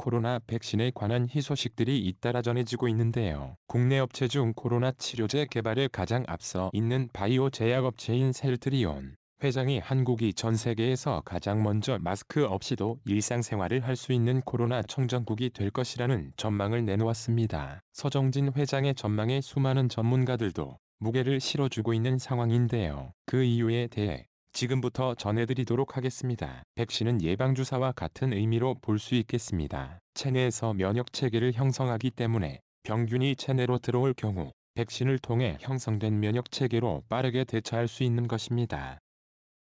코로나 백신에 관한 희소식들이 잇따라 전해지고 있는데요. 국내 업체 중 코로나 치료제 개발에 가장 앞서 있는 바이오 제약업체인 셀트리온 회장이 한국이 전 세계에서 가장 먼저 마스크 없이도 일상생활을 할 수 있는 코로나 청정국이 될 것이라는 전망을 내놓았습니다. 서정진 회장의 전망에 수많은 전문가들도 무게를 실어주고 있는 상황인데요. 그 이유에 대해 지금부터 전해드리도록 하겠습니다. 백신은 예방주사와 같은 의미로 볼 수 있겠습니다. 체내에서 면역체계를 형성하기 때문에 병균이 체내로 들어올 경우 백신을 통해 형성된 면역체계로 빠르게 대처할 수 있는 것입니다.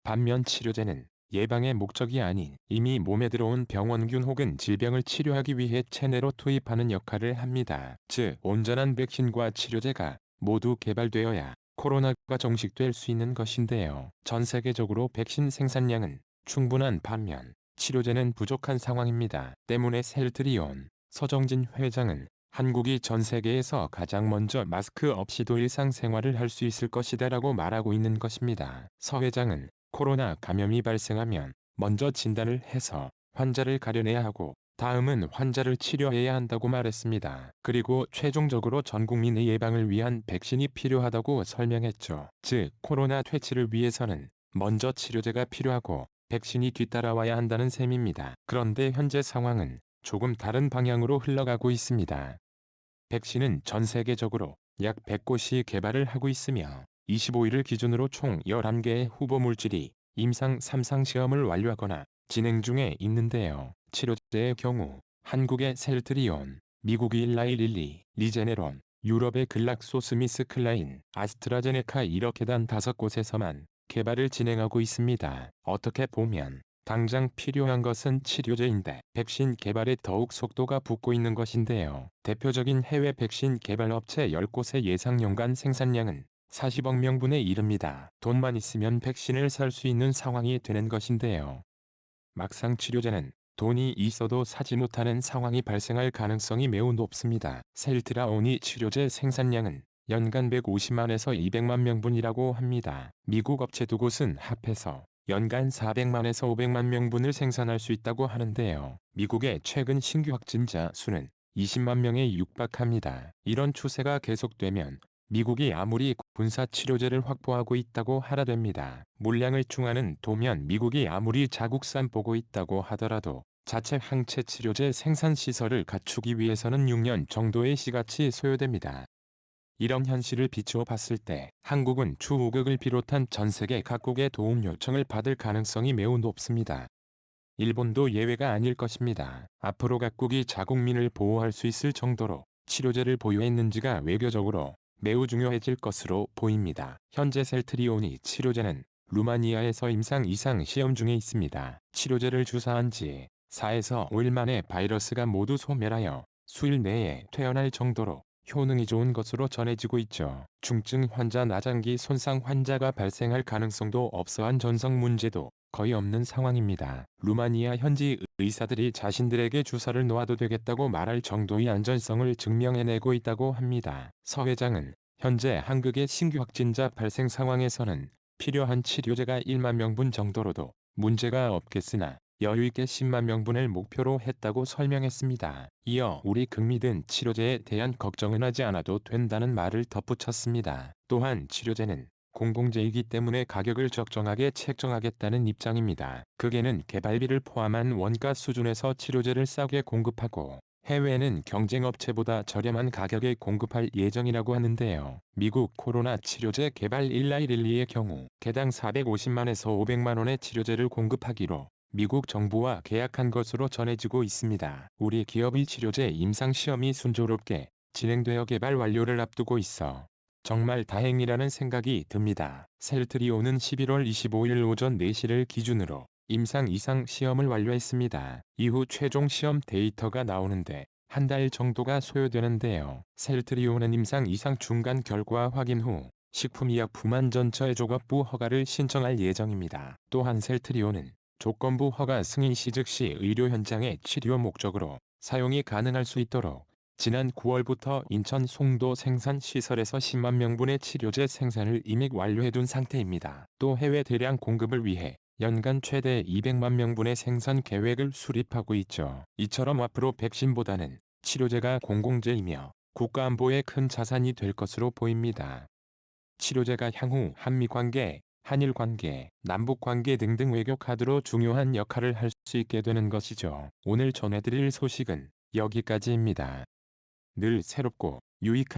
반면 치료제는 예방의 목적이 아닌 이미 몸에 들어온 병원균 혹은 질병을 치료하기 위해 체내로 투입하는 역할을 합니다. 즉, 온전한 백신과 치료제가 모두 개발되어야 코로나가 종식될 수 있는 것인데요. 전 세계적으로 백신 생산량은 충분한 반면 치료제는 부족한 상황입니다. 때문에 셀트리온 서정진 회장은 한국이 전 세계에서 가장 먼저 마스크 없이도 일상생활을 할 수 있을 것이다라고 말하고 있는 것입니다. 서 회장은 코로나 감염이 발생하면 먼저 진단을 해서 환자를 가려내야 하고 다음은 환자를 치료해야 한다고 말했습니다. 그리고 최종적으로 전 국민의 예방을 위한 백신이 필요하다고 설명했죠. 즉, 코로나 퇴치를 위해서는 먼저 치료제가 필요하고 백신이 뒤따라와야 한다는 셈입니다. 그런데 현재 상황은 조금 다른 방향으로 흘러가고 있습니다. 백신은 전 세계적으로 약 100곳이 개발을 하고 있으며 25일을 기준으로 총 11개의 후보 물질이 임상 3상 시험을 완료하거나 진행 중에 있는데요. 치료제의 경우 한국의 셀트리온, 미국의 일라이 릴리, 리제네론, 유럽의 글락소스미스클라인, 아스트라제네카 이렇게 단 5곳에서만 개발을 진행하고 있습니다. 어떻게 보면 당장 필요한 것은 치료제인데 백신 개발에 더욱 속도가 붙고 있는 것인데요. 대표적인 해외 백신 개발 업체 10곳의 예상 연간 생산량은 40억 명분에 이릅니다. 돈만 있으면 백신을 살 수 있는 상황이 되는 것인데요. 막상 치료제는 돈이 있어도 사지 못하는 상황이 발생할 가능성이 매우 높습니다. 셀트라온이 치료제 생산량은 연간 150만에서 200만 명분이라고 합니다. 미국 업체 두 곳은 합해서 연간 400만에서 500만 명분을 생산할 수 있다고 하는데요. 미국의 최근 신규 확진자 수는 20만 명에 육박합니다. 이런 추세가 계속되면 미국이 아무리 군사 치료제를 확보하고 있다고 하라됩니다. 물량을 중하는 도면 미국이 아무리 자국산 보고 있다고 하더라도 자체 항체 치료제 생산 시설을 갖추기 위해서는 6년 정도의 시간이 소요됩니다. 이런 현실을 비추어 봤을 때 한국은 추 5극을 비롯한 전 세계 각국의 도움 요청을 받을 가능성이 매우 높습니다. 일본도 예외가 아닐 것입니다. 앞으로 각국이 자국민을 보호할 수 있을 정도로 치료제를 보유했는지가 외교적으로 매우 중요해질 것으로 보입니다. 현재 셀트리온이 치료제는 루마니아에서 임상 2상 시험 중에 있습니다. 치료제를 주사한 지 4에서 5일 만에 바이러스가 모두 소멸하여 수일 내에 퇴원할 정도로 효능이 좋은 것으로 전해지고 있죠. 중증 환자 나장기 손상 환자가 발생할 가능성도 없어한 전성 문제도 거의 없는 상황입니다. 루마니아 현지 의사들이 자신들에게 주사를 놓아도 되겠다고 말할 정도의 안전성을 증명해내고 있다고 합니다. 서 회장은 현재 한국의 신규 확진자 발생 상황에서는 필요한 치료제가 1만 명분 정도로도 문제가 없겠으나 여유있게 10만 명분을 목표로 했다고 설명했습니다. 이어 우리 극미든 치료제에 대한 걱정은 하지 않아도 된다는 말을 덧붙였습니다. 또한 치료제는 공공재이기 때문에 가격을 적정하게 책정하겠다는 입장입니다. 극에는 개발비를 포함한 원가 수준에서 치료제를 싸게 공급하고 해외에는 경쟁업체보다 저렴한 가격에 공급할 예정이라고 하는데요. 미국 코로나 치료제 개발 일라이릴리의 경우 개당 450만에서 500만 원의 치료제를 공급하기로 미국 정부와 계약한 것으로 전해지고 있습니다. 우리 기업의 치료제 임상시험이 순조롭게 진행되어 개발 완료를 앞두고 있어 정말 다행이라는 생각이 듭니다. 셀트리온은 11월 25일 오전 4시를 기준으로 임상 2상 시험을 완료했습니다. 이후 최종 시험 데이터가 나오는데 한 달 정도가 소요되는데요. 셀트리온은 임상 2상 중간 결과 확인 후 식품의약품안전처의 조건부 허가를 신청할 예정입니다. 또한 셀트리온은 조건부 허가 승인 시 즉시 의료 현장의 치료 목적으로 사용이 가능할 수 있도록 지난 9월부터 인천 송도 생산시설에서 10만 명분의 치료제 생산을 이미 완료해둔 상태입니다. 또 해외 대량 공급을 위해 연간 최대 200만 명분의 생산 계획을 수립하고 있죠. 이처럼 앞으로 백신보다는 치료제가 공공재이며 국가안보에 큰 자산이 될 것으로 보입니다. 치료제가 향후 한미관계, 한일관계, 남북관계 등등 외교 카드로 중요한 역할을 할 수 있게 되는 것이죠. 오늘 전해드릴 소식은 여기까지입니다. 늘 새롭고 유익한